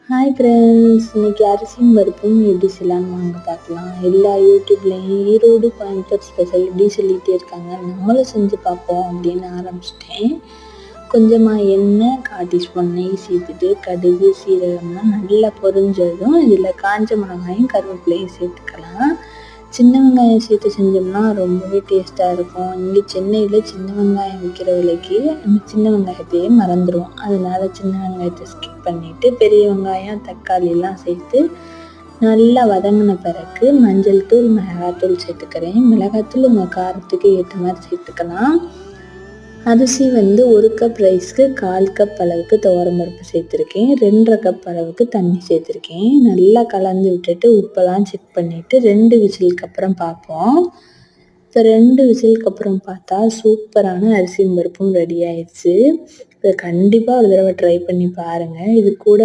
Hi friends, இன்னைக்கு அரிசியும் பருப்பும் எப்படி செய்யலான்னு வாங்க பார்க்கலாம். எல்லா யூடியூப்லேயும் ஈரோடு கோயம்புத்தூர் ஸ்பெஷல் எப்படி சொல்லிகிட்டே இருக்காங்க, நம்மளும் செஞ்சு பார்ப்போம் அப்படின்னு ஆரம்பிச்சிட்டேன். கொஞ்சமாக எண்ணெய், 1/4 டீஸ்பூன் நெய் சேர்த்துட்டு கடுகு சீரகம்லாம் நல்லா பொரிஞ்சதும் இதில் காஞ்ச மிளகாயும் கருவேப்பிலையும் சேர்த்துக்கலாம். சின்ன வெங்காயம் சேர்த்து செஞ்சோம்னா ரொம்பவே டேஸ்ட்டாக இருக்கும். இங்கே சென்னையில் சின்ன வெங்காயம் விற்கிற விலைக்கு நம்ம சின்ன வெங்காயத்தையே மறந்துடுவோம். அதனால் சின்ன வெங்காயத்தை ஸ்கிப் பண்ணிவிட்டு பெரிய வெங்காயம் தக்காளிலாம் சேர்த்து நல்லா வதங்கின பிறகு மஞ்சள் தூள், மிளகாத்தூள் சேர்த்துக்கிறேன். மிளகாத்தூள் உங்கள் காரத்துக்கு ஏற்ற மாதிரி சேர்த்துக்கலாம். அரிசி 1 கப் ரைஸ்க்கு 1/4 கப் அளவுக்கு துவரம்பருப்பு சேர்த்துருக்கேன். 2.5 கப் அளவுக்கு தண்ணி சேர்த்துருக்கேன். நல்லா கலந்து விட்டுட்டு உப்பெல்லாம் செக் பண்ணிவிட்டு 2 விசிலுக்கு அப்புறம் பார்ப்போம். இப்போ 2 விசிலுக்கு அப்புறம் பார்த்தா சூப்பரான அரிசியும் பருப்பும் ரெடி ஆயிடுச்சு. இதை கண்டிப்பாக ஒரு தடவை ட்ரை பண்ணி பாருங்கள். இது கூட